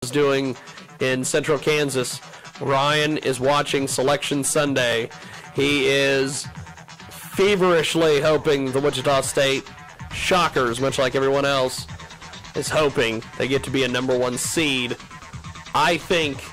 is doing in Central Kansas. Ryan is watching Selection Sunday. He is feverishly hoping the Wichita State Shockers, much like everyone else, is hoping they get to be a #1 seed. I think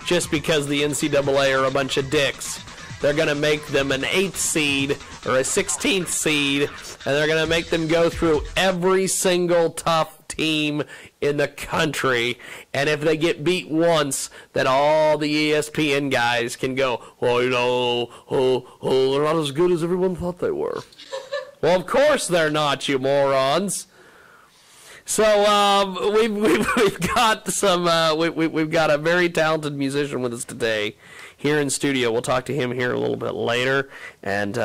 just because the NCAA are a bunch of dicks, they're going to make them an 8th seed or a 16th seed, and they're going to make them go through every single tough team in the country. And if they get beat once, then all the ESPN guys can go, well, you know, they're not as good as everyone thought they were. Well, of course they're not, you morons. So we've got some we've got a very talented musician with us today here in studio. We'll talk to him here a little bit later, and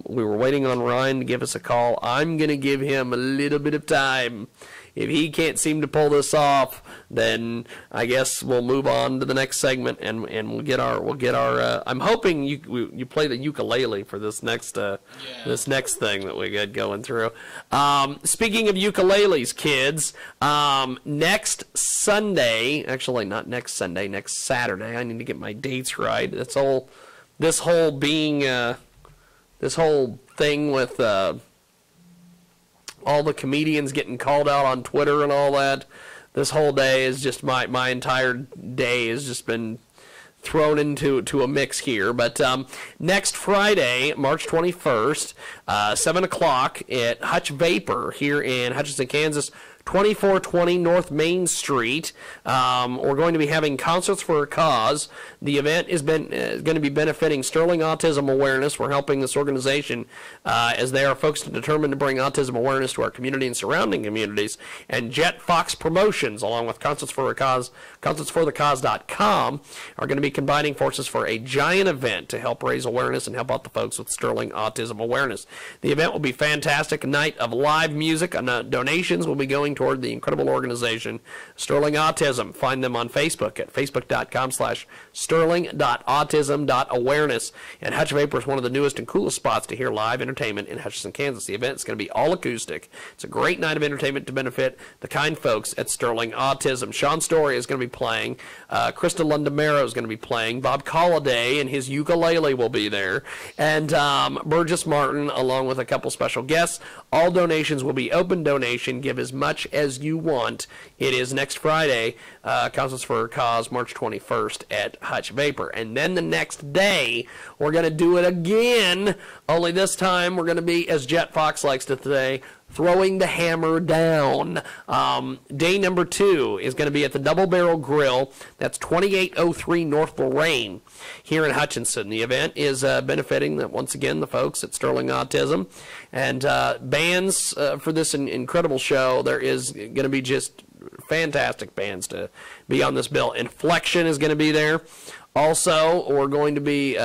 we were waiting on Ryan to give us a call. I'm gonna give him a little bit of time. If he can't seem to pull this off, then I guess we'll move on to the next segment, and we'll get our. I'm hoping you play the ukulele for this next this next thing that we got going through. Speaking of ukuleles, kids, next Sunday, actually not next Sunday, next Saturday. I need to get my dates right. This whole thing with all the comedians getting called out on Twitter and all that. This whole day is just my entire day has just been thrown into a mix here. But next Friday, March 21st, 7 o'clock at Hutch Vapor here in Hutchinson, Kansas, 2420 North Main Street. We're going to be having Concerts for a Cause. The event is going to be benefiting Sterling Autism Awareness. We're helping this organization as they are folks determined to bring autism awareness to our community and surrounding communities. And Jet Fox Promotions, along with Concerts for a Cause, ConcertsForTheCause.com, are going to be combining forces for a giant event to help raise awareness and help out the folks with Sterling Autism Awareness. The event will be fantastic. A night of live music, and donations will be going toward the incredible organization Sterling Autism. Find them on Facebook at facebook.com/sterling.autism.awareness. And Hutch Vapor is one of the newest and coolest spots to hear live entertainment in Hutchinson, Kansas. The event is going to be all acoustic. It's a great night of entertainment to benefit the kind folks at Sterling Autism. Sean Story is going to be playing. Krista Lundamero is going to be playing. Bob Colliday and his ukulele will be there. And Burgess Martin, along with a couple special guests. All donations will be open donation. Give as much as you want. It is next Friday, Concerts for a Cause, March 21st at Hutch Vapor. And then the next day, we're going to do it again, only this time we're going to be, as Jet Fox likes to say, throwing the hammer down. Day number 2 is going to be at the Double Barrel Grill. That's 2803 North Lorraine here in Hutchinson. The event is benefiting, once again, the folks at Sterling Autism. And bands for this incredible show. There is going to be just fantastic bands to be on this bill. Inflection is going to be there. Also, we're going to be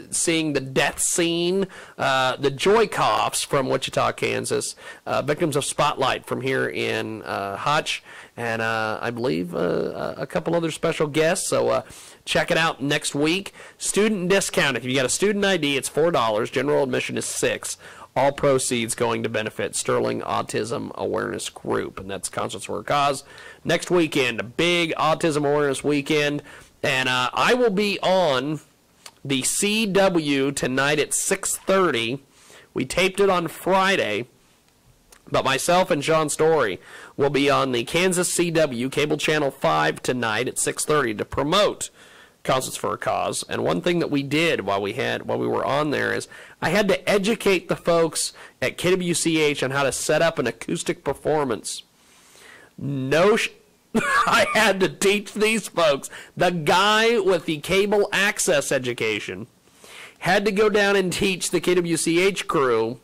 seeing the Death Scene, the Joykoffs from Wichita, Kansas, Victims of Spotlight from here in Hutch, and I believe a couple other special guests. So check it out next week. Student discount. If you got a student ID, it's $4. General admission is $6. All proceeds going to benefit Sterling Autism Awareness Group, and that's Concerts for a Cause. Next weekend, a big autism awareness weekend. And I will be on the CW tonight at 6:30. We taped it on Friday, but myself and Sean Story will be on the Kansas CW, Cable Channel 5 tonight at 6:30 to promote Concerts for a Cause. And one thing that we did while we were on there is I had to educate the folks at KWCH on how to set up an acoustic performance. I had to teach these folks. The guy with the cable access education had to go down and teach the KWCH crew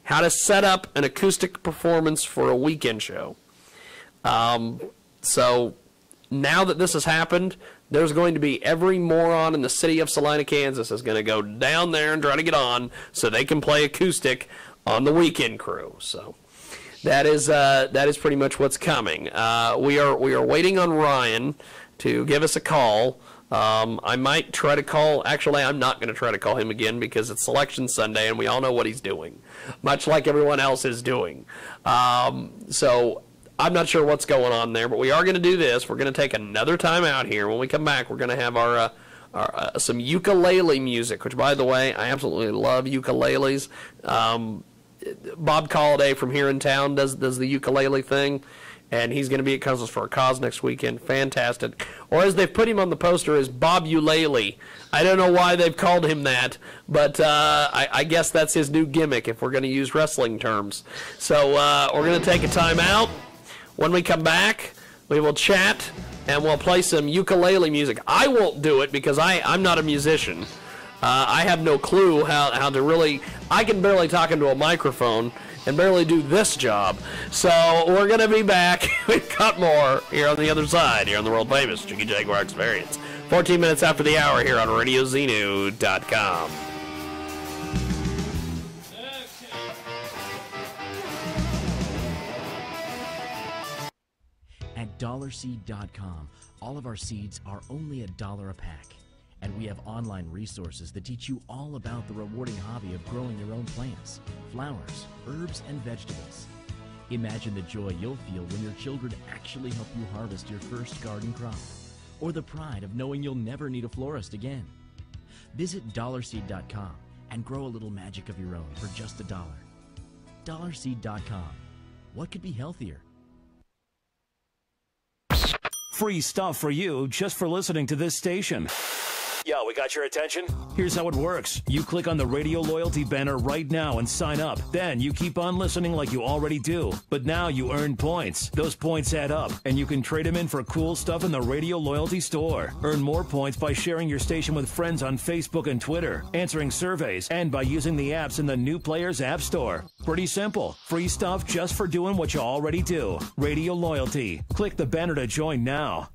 how to set up an acoustic performance for a weekend show. So now that this has happened, there's going to be every moron in the city of Salina, Kansas is going to go down there and try to get on so they can play acoustic on the weekend crew. So that is pretty much what's coming. We are waiting on Ryan to give us a call. I might try to call. Actually, I'm not going to try to call him again because it's Selection Sunday and we all know what he's doing, much like everyone else is doing. So I'm not sure what's going on there, but we are going to do this. We're going to take another time out here. When we come back, we're going to have our some ukulele music, which, by the way, I absolutely love ukuleles. Bob Colliday from here in town does the ukulele thing, and he's going to be at Cousins for a Cause next weekend. Fantastic. Or as they've put him on the poster, is Bob Ulele. I don't know why they've called him that, but I guess that's his new gimmick if we're going to use wrestling terms. So we're going to take a time out. When we come back, we will chat, and we'll play some ukulele music. I won't do it because I'm not a musician. I have no clue how to really... I can barely talk into a microphone and barely do this job. So we're going to be back. We've got more here on the other side, here on the world-famous Jiggy Jaguar Experience. 14 minutes after the hour here on RadioZenu.com. At dollarseed.com, all of our seeds are only $1 a pack. And we have online resources that teach you all about the rewarding hobby of growing your own plants, flowers, herbs, and vegetables. Imagine the joy you'll feel when your children actually help you harvest your first garden crop, or the pride of knowing you'll never need a florist again. Visit dollarseed.com and grow a little magic of your own for just $1. Dollarseed.com. What could be healthier? Free stuff for you just for listening to this station. Yo, we got your attention? Here's how it works. You click on the Radio Loyalty banner right now and sign up. Then you keep on listening like you already do. But now you earn points. Those points add up, and you can trade them in for cool stuff in the Radio Loyalty store. Earn more points by sharing your station with friends on Facebook and Twitter, answering surveys, and by using the apps in the New Players App Store. Pretty simple. Free stuff just for doing what you already do. Radio Loyalty. Click the banner to join now.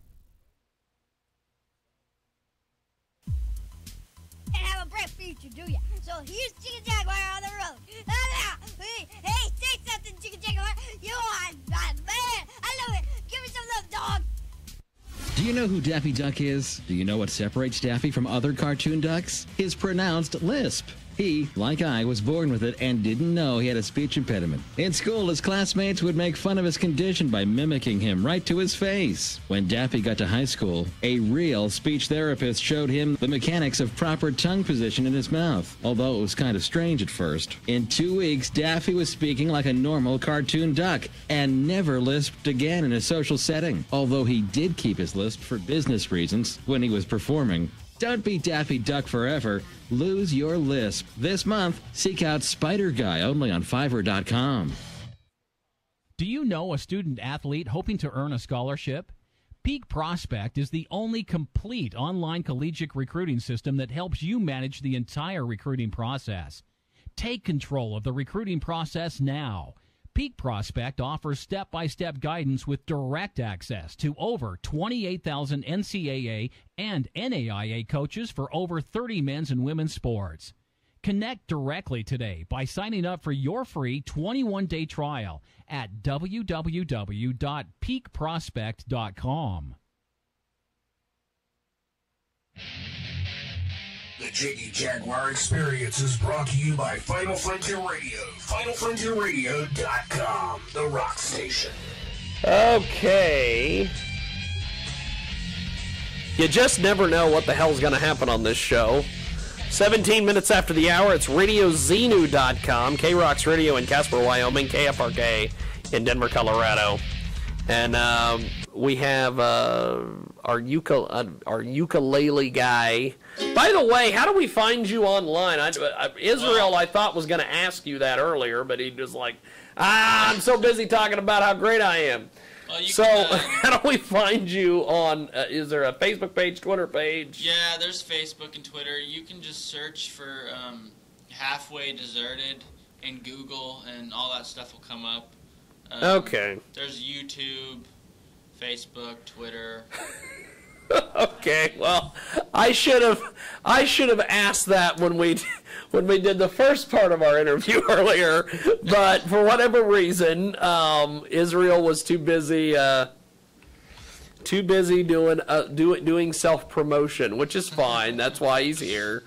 Have a bright future, do ya? So here's Jiggy Jaguar on the road. Hey, say something, Jiggy Jaguar. You are my man. I love it. Give me some love, dog. Do you know who Daffy Duck is? Do you know what separates Daffy from other cartoon ducks? His pronounced lisp. He, like I, was born with it and didn't know he had a speech impediment. In school, his classmates would make fun of his condition by mimicking him right to his face. When Daffy got to high school, a real speech therapist showed him the mechanics of proper tongue position in his mouth, although it was kind of strange at first. In 2 weeks, Daffy was speaking like a normal cartoon duck and never lisped again in a social setting, although he did keep his lisp for business reasons when he was performing. Don't be Daffy Duck forever. Lose your lisp. This month, seek out Spider Guy only on Fiverr.com. Do you know a student athlete hoping to earn a scholarship? Peak Prospect is the only complete online collegiate recruiting system that helps you manage the entire recruiting process. Take control of the recruiting process now. Peak Prospect offers step-by-step guidance with direct access to over 28,000 NCAA and NAIA coaches for over 30 men's and women's sports. Connect directly today by signing up for your free 21-day trial at www.peakprospect.com. The Jiggy Jaguar Experience is brought to you by Final Frontier Radio. FinalFrontierRadio.com, the rock station. Okay. You just never know what the hell's going to happen on this show. 17 minutes after the hour, it's RadioZenu.com, K-Rock's Radio in Casper, Wyoming, KFRK in Denver, Colorado. And we have our ukulele guy. By the way, how do we find you online? Israel, I thought, was going to ask you that earlier, but he was like, I'm so busy talking about how great I am. How do we find you on, is there a Facebook page, Twitter page? Yeah, there's Facebook and Twitter. You can just search for Halfway Deserted in Google, and all that stuff will come up. Okay. There's YouTube, Facebook, Twitter. Okay, well, I should have asked that when we did the first part of our interview earlier, but for whatever reason, Israel was too busy doing self-promotion, which is fine. That's why he's here.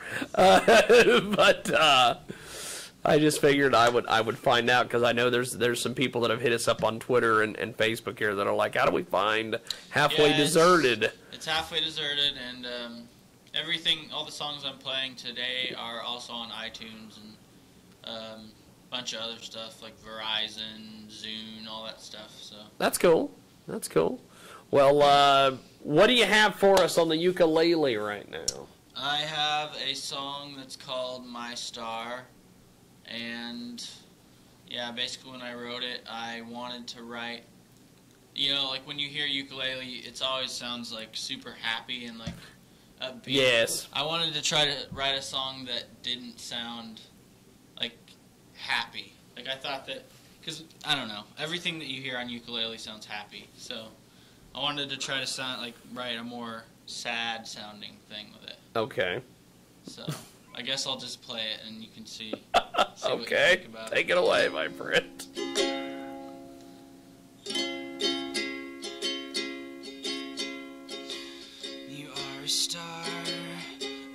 I just figured I would find out, because I know there's some people that have hit us up on Twitter and Facebook here that are like, how do we find Halfway Deserted? It's Halfway Deserted, and everything, all the songs I'm playing today are also on iTunes and a bunch of other stuff like Verizon, Zune, all that stuff. So that's cool. That's cool. Well, what do you have for us on the ukulele right now? I have a song that's called My Star, and yeah, basically when I wrote it, I wanted to write, you know, like when you hear ukulele, it always sounds like super happy and like upbeat. Yes. I wanted to try to write a song that didn't sound like happy. Like I thought that, because I don't know, everything that you hear on ukulele sounds happy, so I wanted to try to write a more sad sounding thing with it. Okay. So I guess I'll just play it and you can see Okay. what you think about Take it away, my friend. You are a star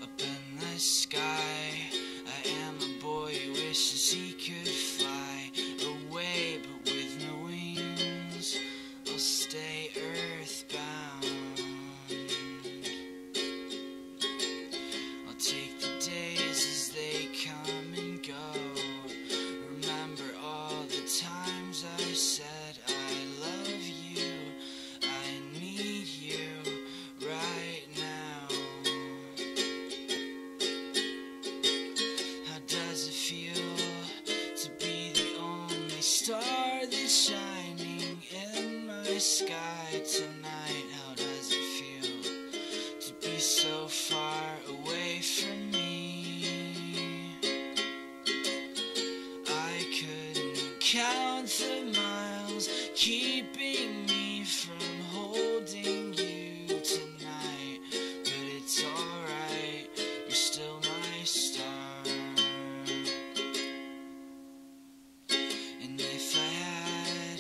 up in the sky. I am a boy who wishes he could fly away, but with no wings, I'll stay earthbound. I'll take the days as they come and go. Remember all the times I said I love you. I need you right now. How does it feel to be the only star that's shining in my sky tonight? How does it feel to be so far away from me? I couldn't count the miles keeping me from holding you tonight, but it's alright, you're still my star. And if I had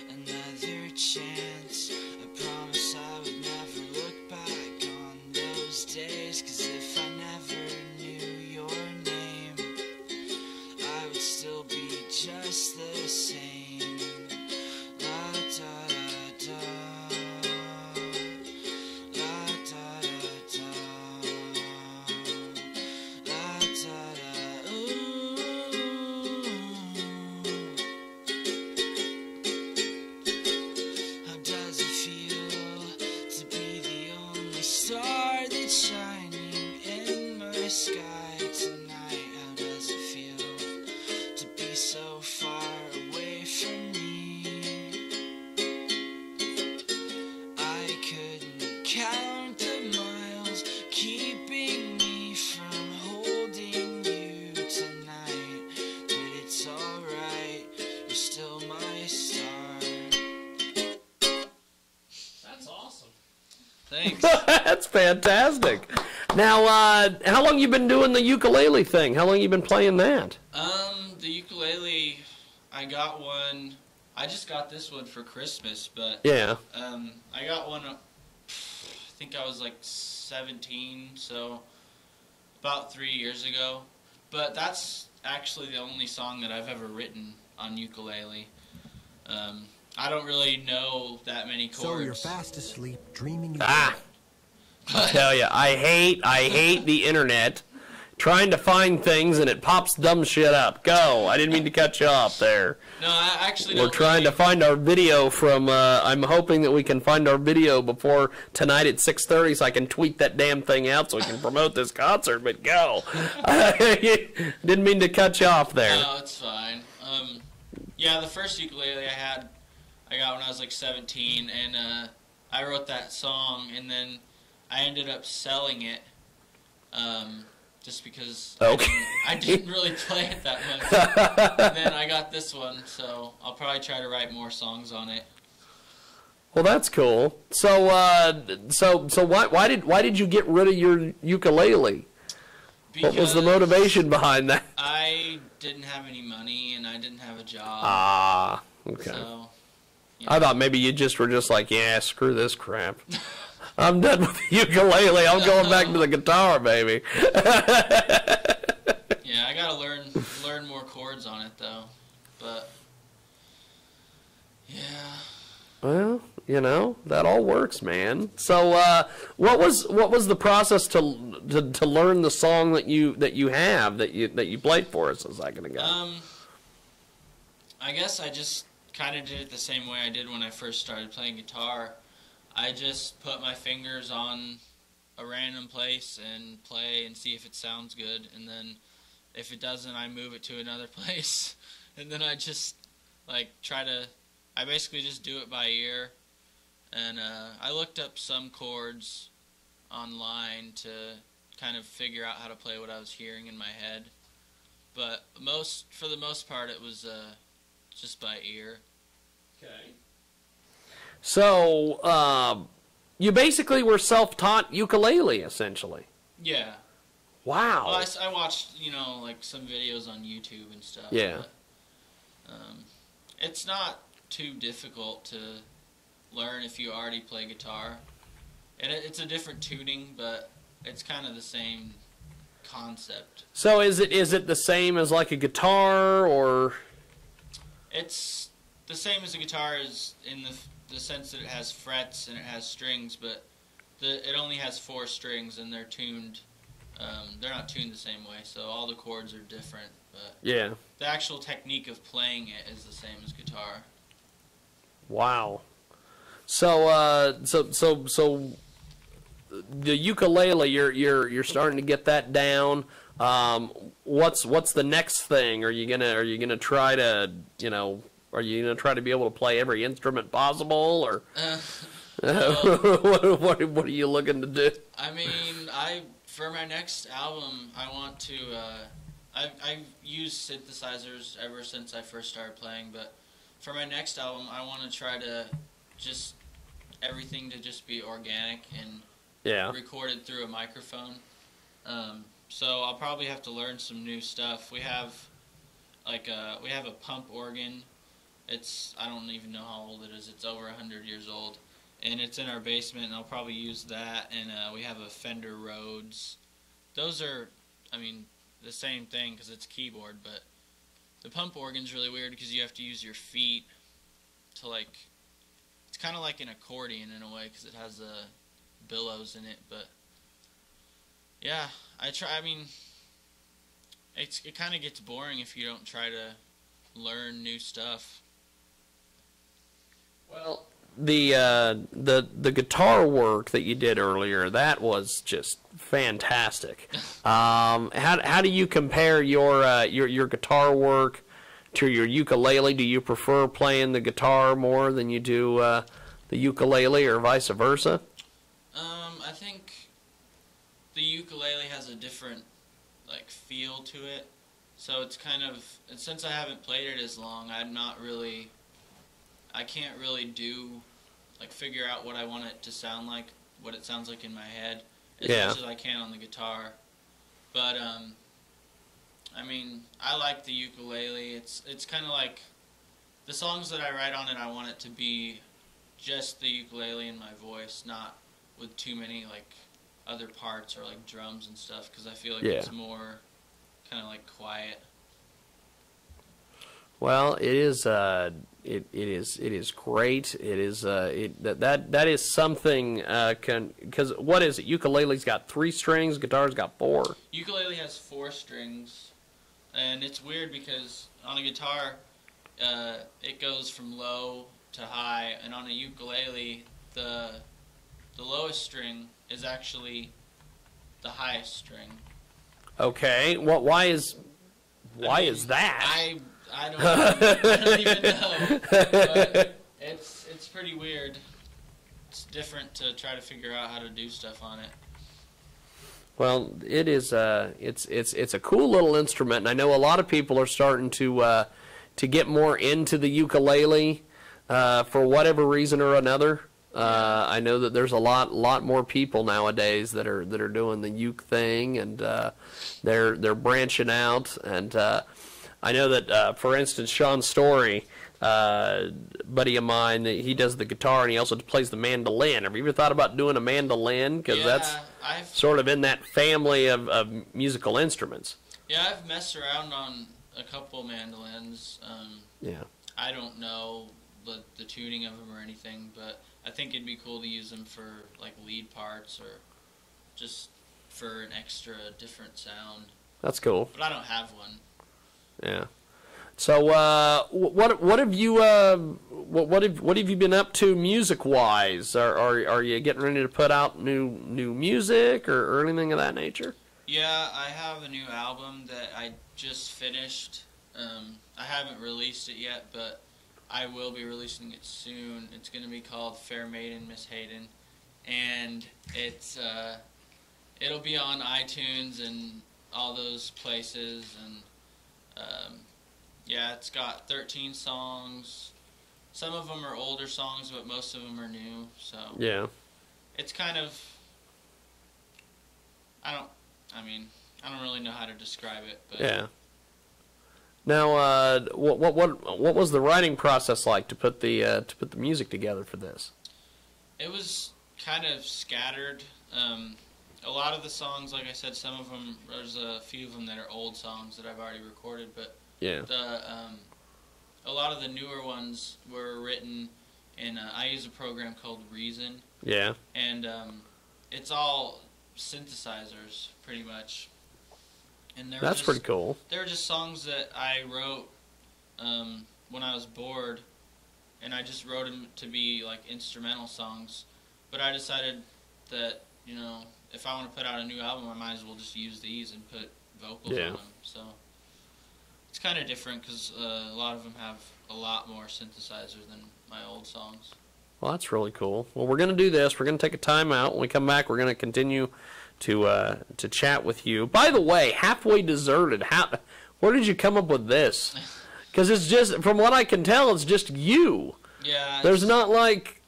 another chance, I promise I would never look back on those days, 'cause if I never knew your name, I would still be just the same. La da da da, la da da da, la da da, ooh. How does it feel to be the only star that's shining in my sky tonight? How does it feel to be so far away from me? I couldn't count the miles keeping me from holding you tonight, but it's alright, you're still my star. That's awesome. Thanks. That's fantastic. Now, how long you been doing the ukulele thing? How long you been playing that? The ukulele, I got one. I just got this one for Christmas, but Yeah. I got one. I think I was like 17, so about 3 years ago. But that's actually the only song that I've ever written on ukulele. I don't really know that many chords. So you're fast asleep, dreaming. I tell you, I hate the internet. Trying to find things and it pops dumb shit up. Go. I didn't mean to cut you off there. No, I actually We're don't trying to find our video from, I'm hoping that we can find our video before tonight at 6:30 so I can tweet that damn thing out so we can promote this concert, but go. Didn't mean to cut you off there. No, it's fine. Yeah, the first ukulele I got when I was like 17, and I wrote that song, and then I ended up selling it, just because I didn't really play it that much. And then I got this one, so I'll probably try to write more songs on it. Well, that's cool. So, why did you get rid of your ukulele? What was the motivation behind that? I didn't have any money, and I didn't have a job. Ah, okay. So, I thought maybe you just were just like, yeah, screw this crap. I'm done with the ukulele. I'm going back to the guitar, baby. Yeah, I gotta learn learn more chords on it though, but yeah. Well, you know, that all works, man. So, what was the process to learn the song that you played for us a second ago? I guess I just kind of did it the same way I did when I first started playing guitar. I just put my fingers on a random place and play and see if it sounds good, and then if it doesn't, I move it to another place, and then I just like I basically just do it by ear, and I looked up some chords online to kind of figure out how to play what I was hearing in my head, but for the most part it was just by ear. Okay. So, you basically were self-taught ukulele, essentially. Yeah. Wow. Well, I watched, like some videos on YouTube and stuff. Yeah. But, it's not too difficult to learn if you already play guitar. And it's a different tuning, but it's kind of the same concept. So is it the same as like a guitar, or? It's the same as a guitar is in the sense that it has frets and it has strings, but it only has 4 strings and they're tuned. They're not tuned the same way, so all the chords are different. But yeah, the actual technique of playing it is the same as guitar. Wow. So the ukulele, you're starting to get that down. What's the next thing? Are you gonna try to Are you gonna try to be able to play every instrument possible, or what are you looking to do? I mean, for my next album, I want to. I've used synthesizers ever since I first started playing, but for my next album, I want to try to just everything to just be organic and recorded through a microphone. So I'll probably have to learn some new stuff. We have a pump organ. I don't even know how old it is. It's over 100 years old, and it's in our basement. And I'll probably use that. And we have a Fender Rhodes. Those are, the same thing because it's keyboard. But the pump organ's really weird because you have to use your feet to It's kind of like an accordion in a way because it has billows in it. But yeah, it kind of gets boring if you don't try to learn new stuff. Well, the guitar work that you did earlier, that was just fantastic. How do you compare your guitar work to your ukulele? Do you prefer playing the guitar more than you do the ukulele, or vice versa? I think the ukulele has a different feel to it. So it's kind of, since I haven't played it as long, I can't really figure out what I want it to sound like, what it sounds like in my head, as much as I can on the guitar. But, I like the ukulele. It's kind of like, the songs that I write on it, I want it to be just the ukulele and my voice, not with too many, other parts or, drums and stuff, because I feel like it's more kind of quiet. Well, it is great. It is that is something. Because what is it? Ukulele's got 3 strings. Guitar's got 4. Ukulele has 4 strings, and it's weird because on a guitar, it goes from low to high, and on a ukulele, the lowest string is actually the highest string. Okay. Why is that? I don't even know. But it's pretty weird. It's different to try to figure out how to do stuff on it. Well, it is. It's a cool little instrument, and I know a lot of people are starting to get more into the ukulele for whatever reason or another. I know that there's a lot more people nowadays that are doing the uke thing, and they're branching out. And I know that, for instance, Sean Story, buddy of mine, he does the guitar and he also plays the mandolin. Have you ever thought about doing a mandolin? Because that's sort of in that family of musical instruments. Yeah, I've messed around a couple mandolins. Yeah. I don't know the tuning of them or anything, but I think it'd be cool to use them for like lead parts or just for an extra different sound. That's cool. But I don't have one. Yeah. So what have you what have you been up to music wise? Are you getting ready to put out new music or anything of that nature? Yeah, I have a new album that I just finished. I haven't released it yet, but I will be releasing it soon. It's going to be called Fair Maiden, Miss Hayden, and it'll be on iTunes and all those places. And yeah, it's got 13 songs. Some of them are older songs, but most of them are new. So yeah, it's kind of I don't really know how to describe it, but yeah. Now, what was the writing process like to put the music together for this? It was kind of scattered. A lot of the songs, like I said, some of them, there's a few of them that are old songs that I've already recorded, but yeah, a lot of the newer ones were written in. I use a program called Reason. Yeah, and it's all synthesizers pretty much. And that's pretty cool. They were just songs that I wrote when I was bored, and I just wrote them to be like instrumental songs. But I decided that, you know, if I want to put out a new album, I might as well just use these and put vocals on them. So it's kind of different because a lot of them have a lot more synthesizers than my old songs. Well, that's really cool. Well, we're going to do this. We're going to take a time out. When we come back, we're going to continue to chat with you. By the way, Halfway Deserted. Where did you come up with this? Because it's just, from what I can tell, it's just you. Yeah. There's not like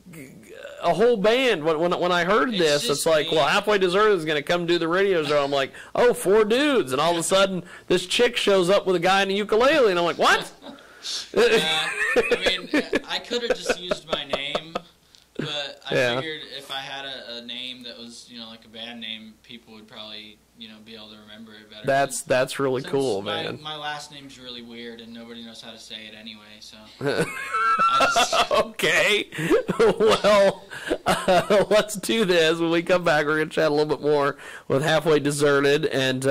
a whole band. When I heard this, it's like, well, Halfway Deserted is going to come do the radio show. I'm like, oh, 4 dudes, and all of a sudden, this chick shows up with a guy in a ukulele, and I'm like, what? I mean, I could have just used my name, but I figured if I had a name that was, you know, like a band name, people would probably, you know, be able to remember it better. That's really cool, man. My last name's really weird, and nobody knows how to say it anyway, so. Okay. Well, let's do this. When we come back, we're gonna chat a little bit more with Halfway Deserted, and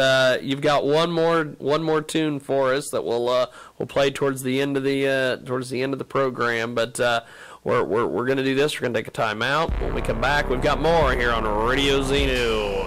you've got one more tune for us that we'll play towards the end of the program. But we're gonna do this. We're gonna take a time out. When we come back, we've got more here on Radio Xenu.